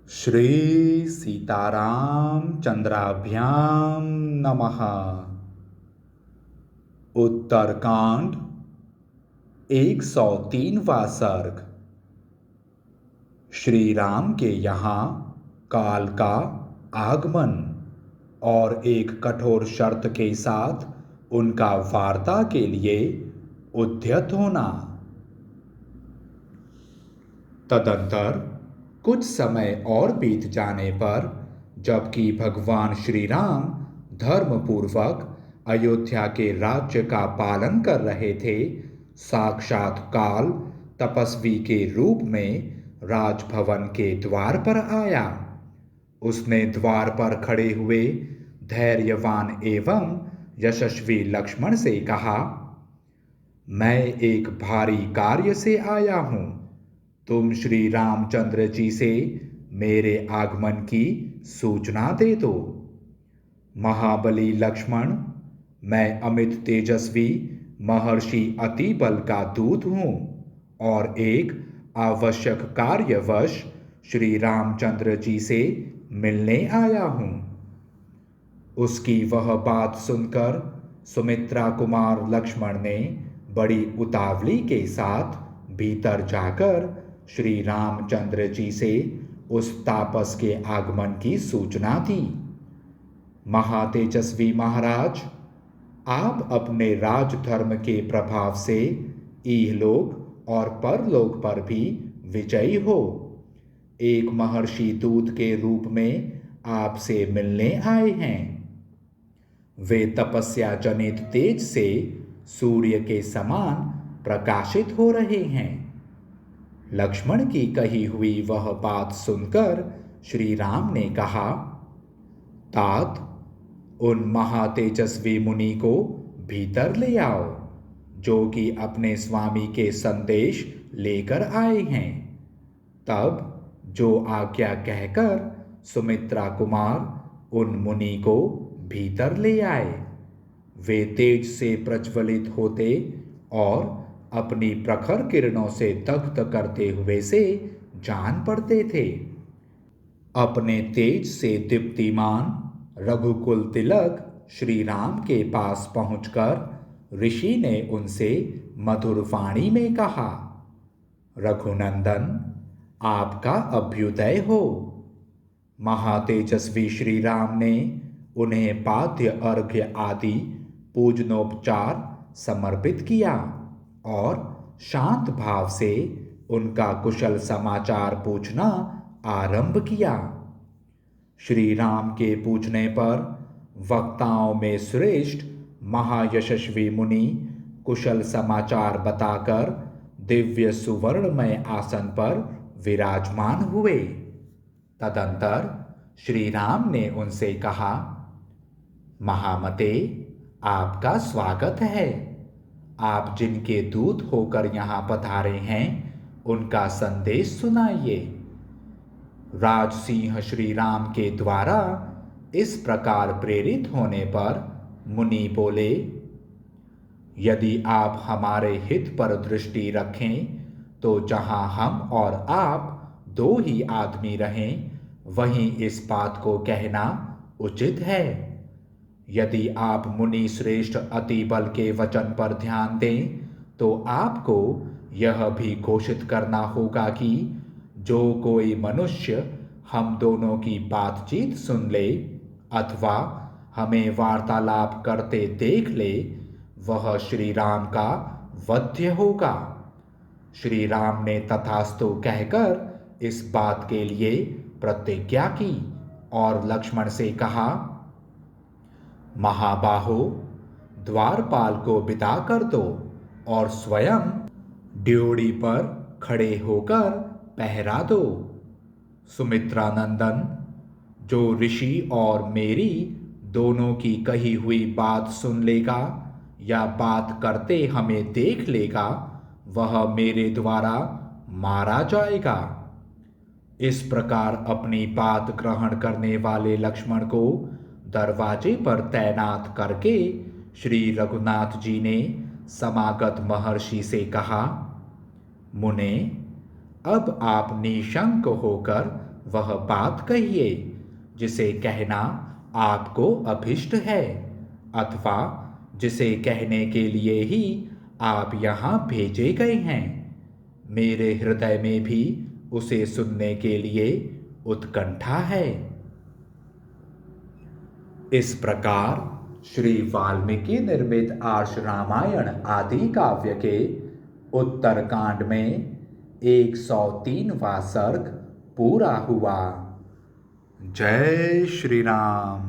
श्री सीताराम चंद्राभ्याम नमः। उत्तरकांड 103वां सर्ग। श्री राम के यहाँ काल का आगमन और एक कठोर शर्त के साथ उनका वार्ता के लिए उद्यत होना। तदंतर कुछ समय और बीत जाने पर, जबकि भगवान श्री राम धर्मपूर्वक अयोध्या के राज्य का पालन कर रहे थे, साक्षात काल तपस्वी के रूप में राजभवन के द्वार पर आया। उसने द्वार पर खड़े हुए धैर्यवान एवं यशस्वी लक्ष्मण से कहा, मैं एक भारी कार्य से आया हूं। तुम श्री रामचंद्र जी से मेरे आगमन की सूचना दे दो। महाबली लक्ष्मण, मैं अमित तेजस्वी महर्षि अतिबल का दूत हूँ और एक आवश्यक कार्यवश श्री रामचंद्र जी से मिलने आया हूँ। उसकी वह बात सुनकर सुमित्रा कुमार लक्ष्मण ने बड़ी उतावली के साथ भीतर जाकर श्री रामचंद्र जी से उस तापस के आगमन की सूचना दी। महातेजस्वी महाराज, आप अपने राजधर्म के प्रभाव से इहलोक और परलोक पर भी विजयी हो। एक महर्षि दूत के रूप में आपसे मिलने आए हैं। वे तपस्या जनित तेज से सूर्य के समान प्रकाशित हो रहे हैं। लक्ष्मण की कही हुई वह बात सुनकर श्री राम ने कहा, तात, उन महातेजस्वी मुनि को भीतर ले आओ, जो कि अपने स्वामी के संदेश लेकर आए हैं। तब जो आज्ञा कहकर सुमित्रा कुमार उन मुनि को भीतर ले आए। वे तेज से प्रज्वलित होते और अपनी प्रखर किरणों से दग्ध करते हुए से जान पड़ते थे। अपने तेज से दीप्तिमान रघुकुल तिलक श्री राम के पास पहुंचकर ऋषि ने उनसे मधुर वाणी में कहा, रघुनंदन, आपका अभ्युदय हो। महातेजस्वी श्री राम ने उन्हें पाद्य अर्घ्य आदि पूजनोपचार समर्पित किया और शांत भाव से उनका कुशल समाचार पूछना आरंभ किया। श्री राम के पूछने पर वक्ताओं में श्रेष्ठ महायशस्वी मुनि कुशल समाचार बताकर दिव्य सुवर्णमय आसन पर विराजमान हुए। तदंतर श्री राम ने उनसे कहा, महामते, आपका स्वागत है। आप जिनके दूत होकर यहाँ पधारे हैं, उनका संदेश सुनाइए। राजसिंह श्री राम के द्वारा इस प्रकार प्रेरित होने पर मुनि बोले, यदि आप हमारे हित पर दृष्टि रखें तो जहाँ हम और आप दो ही आदमी रहें, वहीं इस बात को कहना उचित है। यदि आप मुनि श्रेष्ठ अतिबल के वचन पर ध्यान दें तो आपको यह भी घोषित करना होगा कि जो कोई मनुष्य हम दोनों की बातचीत सुन ले अथवा हमें वार्तालाप करते देख ले, वह श्री राम का वध्य होगा। श्री राम ने तथास्तु कहकर इस बात के लिए प्रतिज्ञा की और लक्ष्मण से कहा, महाबाहो, द्वारपाल को विदा कर दो और स्वयं ड्योढ़ी पर खड़े होकर पहरा दो। सुमित्रा नंदन, जो ऋषि और मेरी दोनों की कही हुई बात सुन लेगा या बात करते हमें देख लेगा, वह मेरे द्वारा मारा जाएगा। इस प्रकार अपनी बात ग्रहण करने वाले लक्ष्मण को दरवाजे पर तैनात करके श्री रघुनाथ जी ने समागत महर्षि से कहा, मुने, अब आप निशंक होकर वह बात कहिए जिसे कहना आपको अभिष्ट है, अथवा जिसे कहने के लिए ही आप यहाँ भेजे गए हैं। मेरे हृदय में भी उसे सुनने के लिए उत्कंठा है। इस प्रकार श्री वाल्मीकि निर्मित आर्ष रामायण आदि काव्य के उत्तरकांड में 103वां सर्ग पूरा हुआ। जय श्री राम।